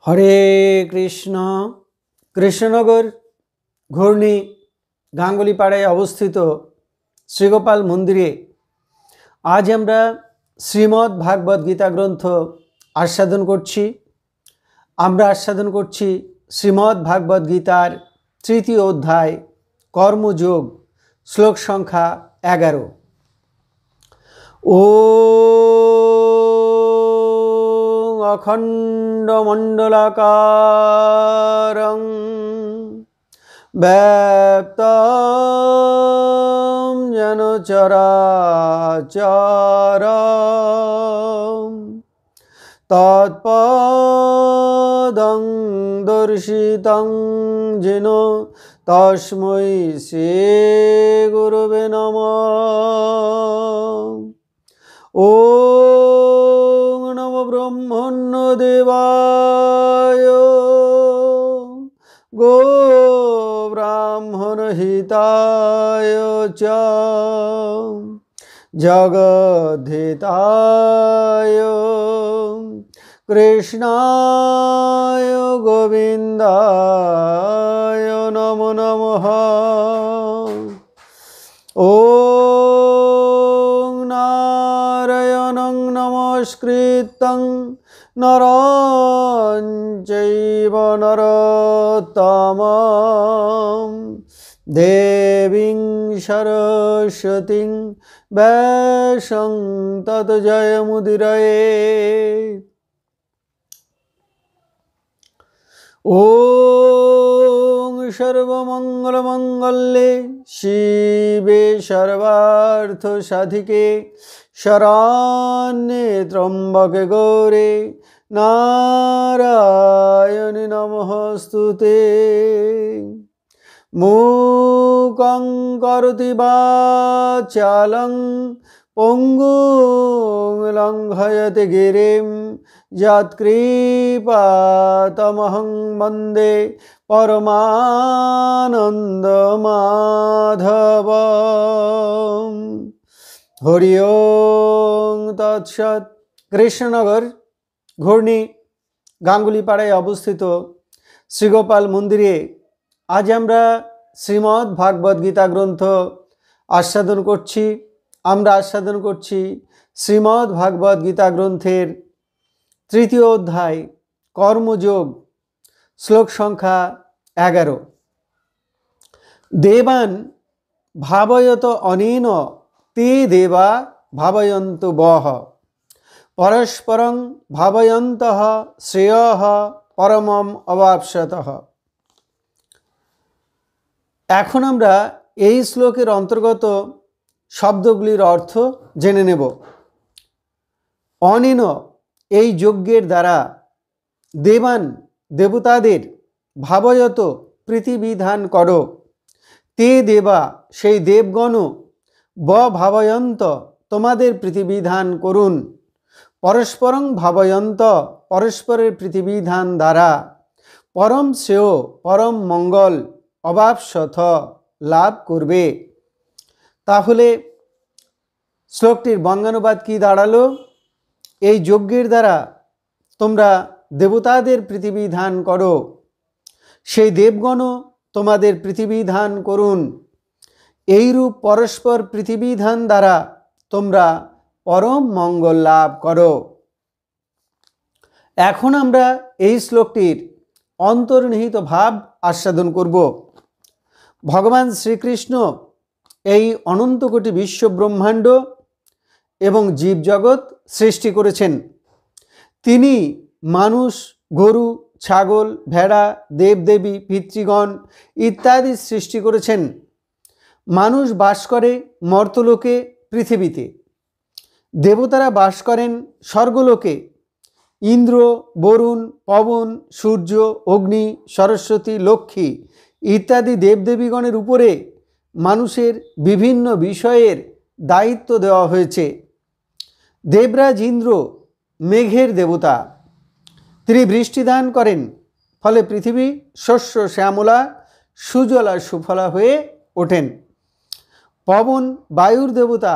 হরে কৃষ্ণ। কৃষ্ণনগর ঘূর্ণি গাঙ্গুলিপাড়ায় অবস্থিত শ্রীগোপাল মন্দিরে আজ আমরা শ্রীমদ্ ভাগবত গীতা গ্রন্থ আস্বাদন করছি। আমরা আস্বাদন করছি শ্রীমদ্ ভাগবত গীতার তৃতীয় অধ্যায় কর্মযোগ, শ্লোক সংখ্যা 11। ও অখণ্ডমণ্ডলাকারং ব্যাপ্তং যেন চরাচরম তৎপদং দর্শিতং যেন তস্मै শ্রী গুরবে নমঃ। ওম নমো ব্রহ্মণ্যদেবায় গো ব্রাহ্মণ হিতায় চ জগদ্ধিতায় কৃষ্ণায় গোবিন্দায় নমো নমঃ। ওম নারায়ণং নমস্কৃত্যং নরং চৈব নরোত্তমং দেবীং সরস্বতীং ব্যাসং তৎ জয়মুদীরয়েৎ। ওম সর্বমঙ্গলমঙ্গলে শিবে সর্বার্থ সাধিকে শরণ্যে ত্র্যম্বকে গৌরে নারায়ণী নমস্তুতে। মূকং করোতি বাচালং পঙ্গুং লঙ্ঘয়তে গিরিম যৎকৃপাতমহং বন্দে পরমানন্দমাধবম। হরি ওম তৎসৎ। কৃষ্ণনগর ঘূর্ণি গাঙ্গুলিপাড়ায় অবস্থিত শ্রীগোপাল মন্দিরে আজ আমরা শ্রীমদ্ ভাগবত গীতা গ্রন্থ আস্বাদন করছি। আমরা আস্বাদন করছি শ্রীমদ্ ভাগবত গীতা গ্রন্থের তৃতীয় অধ্যায় কর্মযোগ, শ্লোক সংখ্যা 11। দেবান ভাবয়ত অনেন তে দেবা ভাবয়ন্তু বহ পরস্পরং ভাবয়ন্তঃ শ্রেয়ঃ পরমম অবাপ্স্যতঃ। এখন আমরা এই শ্লোকের অন্তর্গত শব্দগুলির অর্থ জেনে নেব। অনেন এই যজ্ঞের দ্বারা দেবান দেবতাদের ভাবয়ত প্রীতিবিধান করো, তে দেবা সেই দেবগণ ভাবয়ন্ত তোমাদের প্রীতিবিধান করুন, পরস্পরং ভাবয়ন্ত পরস্পরের প্রীতিবিধান দ্বারা পরম শ্রেয় পরম মঙ্গল অবাপ্স্যথ লাভ করবে। তাহলে শ্লোকটির বঙ্গানুবাদ কি দাঁড়ালো? এই যজ্ঞের দ্বারা তোমরা দেবতাদের প্রীতিবিধান করো, সেই দেবগণ তোমাদের প্রীতিবিধান করুন। এইরূপ পরস্পর প্রীতিবিধান দ্বারা তোমরা পরম মঙ্গল লাভ করো। এখন আমরা এই শ্লোকটির অন্তর্নিহিত ভাব আস্বাদন করব। ভগবান শ্রীকৃষ্ণ এই অনন্ত কোটি বিশ্ব ব্রহ্মাণ্ড এবং জীবজগৎ সৃষ্টি করেছেন। তিনি মানুষ, গরু, ছাগল, ভেড়া, দেবদেবী, পিতৃগণ ইত্যাদি সৃষ্টি করেছেন। মানুষ বাস করে মর্তলোকে পৃথিবীতে, দেবতারা বাস করেন স্বর্গলোকে। ইন্দ্র, বরুণ, পবন, সূর্য, অগ্নি, সরস্বতী, লক্ষ্মী ইত্যাদি দেবদেবীগণের উপরে মানুষের বিভিন্ন বিষয়ের দায়িত্ব দেওয়া হয়েছে। দেবরাজ ইন্দ্র মেঘের দেবতা, তিনি বৃষ্টিদান করেন, ফলে পৃথিবী শস্য শ্যামলা সুজলা সুফলা হয়ে ওঠেন। পবন বায়ুর দেবতা,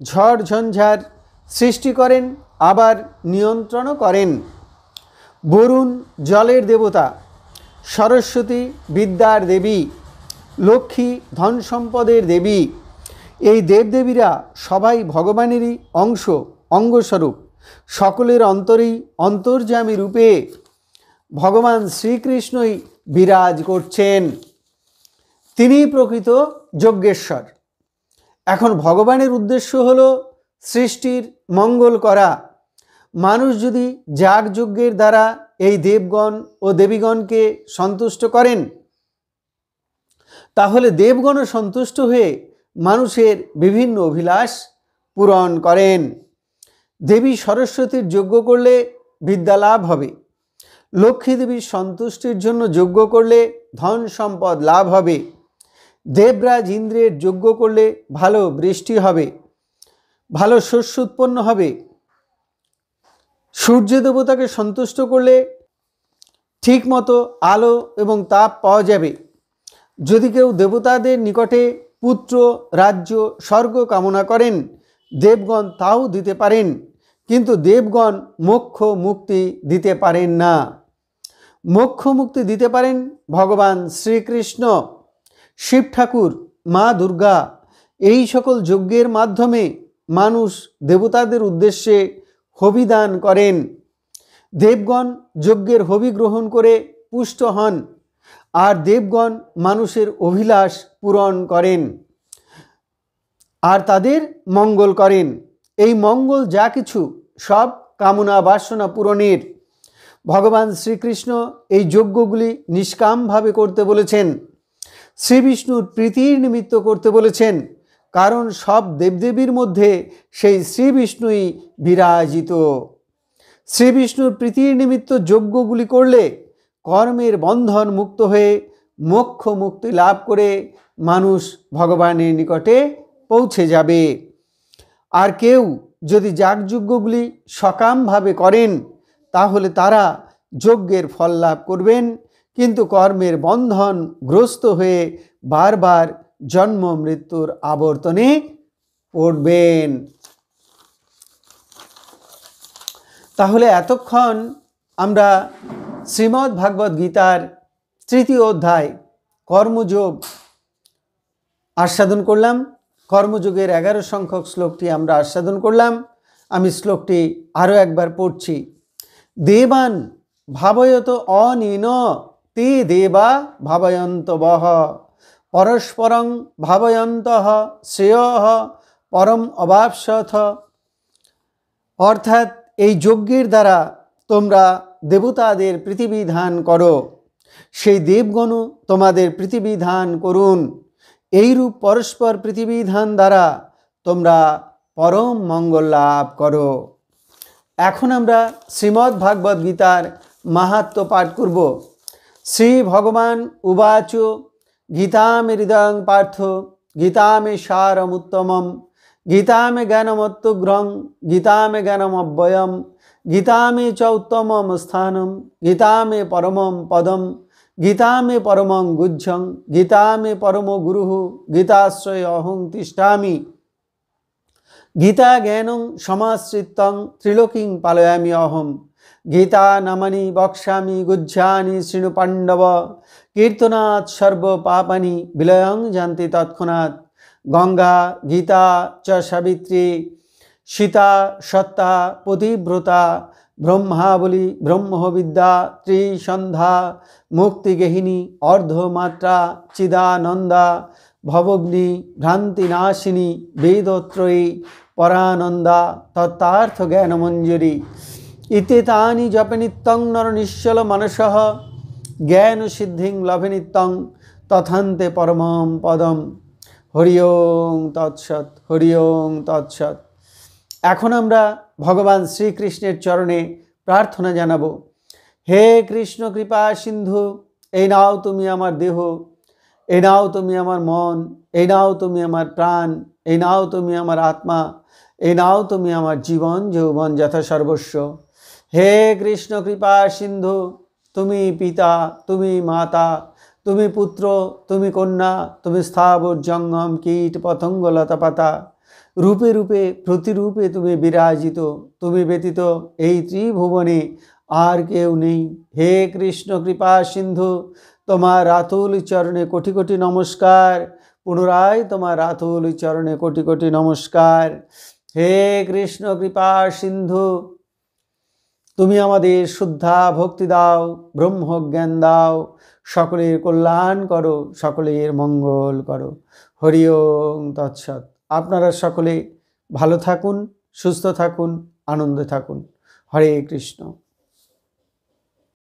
ঝড় ঝঞ্ঝার সৃষ্টি করেন, আবার নিয়ন্ত্রণও করেন। বরুণ জলের দেবতা, সরস্বতী বিদ্যার দেবী, লক্ষ্মী ধন সম্পদের দেবী। এই দেবদেবীরা সবাই ভগবানেরই অঙ্গস্বরূপ। সকলের অন্তরেই অন্তর্যামী রূপে ভগবান শ্রীকৃষ্ণই বিরাজ করছেন। তিনি প্রকৃত যজ্ঞেশ্বর। এখন ভগবানের উদ্দেশ্য হলো সৃষ্টির মঙ্গল করা। মানুষ যদি যাগযজ্ঞের দ্বারা এই দেবগণ ও দেবীগণকে সন্তুষ্ট করেন, তাহলে দেবগণও সন্তুষ্ট হয়ে মানুষের বিভিন্ন অভিলাষ পূরণ করেন। দেবী সরস্বতীর যজ্ঞ করলে বিদ্যা লাভ হবে। লক্ষ্মী দেবীর সন্তুষ্টির জন্য যজ্ঞ করলে ধন সম্পদ লাভ হবে। দেবরাজ ইন্দ্রের যজ্ঞ করলে ভালো বৃষ্টি হবে, ভালো শস্য উৎপন্ন হবে। সূর্য দেবতাকে সন্তুষ্ট করলে ঠিকমতো আলো এবং তাপ পাওয়া যাবে। যদি কেউ দেবতাদের নিকটে পুত্র, রাজ্য, স্বর্গ কামনা করেন, দেবগণ তাও দিতে পারেন, কিন্তু দেবগণ মোক্ষ মুক্তি দিতে পারেন না। মোক্ষ মুক্তি দিতে পারেন ভগবান শ্রীকৃষ্ণ, শিব ঠাকুর, মা দুর্গা। এই সকল যজ্ঞের মাধ্যমে মানুষ দেবতাদের উদ্দেশ্যে হবিদান করেন। দেবগণ যজ্ঞের হবি গ্রহণ করে পুষ্ট হন, আর দেবগণ মানুষের অভিলাষ পূরণ করেন আর তাদের মঙ্গল করেন। এই মঙ্গল যা কিছু সব কামনা বাসনা পূরণের। ভগবান শ্রীকৃষ্ণ এই যজ্ঞগুলি নিষ্কামভাবে করতে বলেছেন, শ্রী বিষ্ণুর প্রীতির নিমিত্ত করতে বলেছেন, কারণ সব দেবদেবীর মধ্যে সেই শ্রী বিষ্ণুই বিরাজিত। শ্রী বিষ্ণুর প্রীতির নিমিত্ত যজ্ঞগুলি করলে কর্মের বন্ধন মুক্ত হয়ে মোক্ষ মুক্তি লাভ করে মানুষ ভগবানের নিকটে পৌঁছে যাবে। আর কেউ যদি যাগযজ্ঞগুলি সকামভাবে করেন, তাহলে তারা যজ্ঞের ফল লাভ করবেন, কিন্তু কর্মের বন্ধন গ্রস্ত হয়ে বারবার জন্ম মৃত্যুর আবর্তনে পড়বেন। তাহলে এতক্ষণ আমরা শ্রীমদ্ ভাগবত গীতার তৃতীয় অধ্যায় কর্মযোগ আস্বাদন করলাম। কর্মযোগের 11 সংখ্যক শ্লোকটি আমরা আস্বাদন করলাম। আমি শ্লোকটি আরও একবার পড়ছি। দেবান ভাবয়ত অনিন তে দেবা ভাবয়ন্ত বহ পরস্পরং ভাবয়ন্তঃ শ্রেয়ঃ পরম অবাপসথ। অর্থাৎ এই যজ্ঞের দ্বারা তোমরা দেবতাদের প্রীতিবিধান করো, সেই দেবগণও তোমাদের প্রীতিবিধান করুন। এইরূপ পরস্পর প্রীতিবিধান দ্বারা তোমরা পরম মঙ্গল লাভ করো। এখন আমরা শ্রীমদ্ ভাগবত গীতার মাহাত্ম্য পাঠ করব। শ্রী ভগবান উবাচ গীতা মে হৃদয়ং পার্থ গীতা মে সারমুত্তমম গীতা মে জ্ঞানমত্তগ্রং গীতা মে জ্ঞানমব্যয়ম গীতা মে চ উত্তমম স্থানম গীতা মে পরমম পদম গীতা মে পরমং গুহ্যং গীতা মে পরমো গুরুঃ গীতাশ্রয় অহং তিষ্ঠামি গীতা জ্ঞানং সমাশ্রিত্যং ত্রিলোকিং পালয়ামি অহম গীতা নামানি বক্ষ্যামি গুহ্যানি শৃণু পাণ্ডব কীর্তনাৎ সর্ব পাপানি বিলয়ং জানতি তৎক্ষণাৎ গঙ্গা গীতা চ সাবিত্রী সীতা সত্তা পতিব্রতা ব্রহ্মাবলী ব্রহ্মবিদ্যা ত্রিসন্ধ্যা মুক্তিগেহিনী অর্ধমাত্রা চিদানন্দা ভবগ্নি ভ্রান্তিনাশিনী বেদত্রয়ী পরানন্দা তত্তার্থ জ্ঞানমঞ্জরি ইত্যেতানি জপে নিত্যং নর নিশ্চল মানসঃ জ্ঞান সিদ্ধিং লভে নিত্যং তথান্তে পরমম পদম। হরি ওং তৎসৎ, হরি ওং তৎসৎ। এখন আমরা ভগবান শ্রীকৃষ্ণের চরণে প্রার্থনা জানাব। হে কৃষ্ণ কৃপা সিন্ধু, এই নাও তুমি আমার দেহ, এই নাও তুমি আমার মন, এই নাও তুমি আমার প্রাণ, এই নাও তুমি আমার আত্মা, এই নাও তুমি আমার জীবন যৌবন যথা সর্বস্ব। হে কৃষ্ণ কৃপা সিন্ধু, তুমি পিতা, তুমি মাতা, তুমি পুত্র, তুমি কন্যা, তুমি স্থাবর জঙ্গম কীট পতঙ্গ লতাপাতা, রূপে রূপে প্রতিরূপে তুমি বিরাজিত। তুমি ব্যতীত এই ত্রিভুবনে আর কেউ নেই। হে কৃষ্ণ কৃপা সিন্ধু, তোমার আতুল চরণে কোটি কোটি নমস্কার। পুনরায় তোমার আতুল চরণে কোটি কোটি নমস্কার। হে কৃষ্ণ কৃপা সিন্ধু, তুমি আমাদের শুদ্ধা ভক্তি দাও, ব্রহ্মজ্ঞান দাও, সকলের কল্যাণ করো, সকলের মঙ্গল করো। হরি ওম তৎসৎ। আপনারা সকলে ভালো থাকুন, সুস্থ থাকুন, আনন্দে থাকুন। হরে কৃষ্ণ।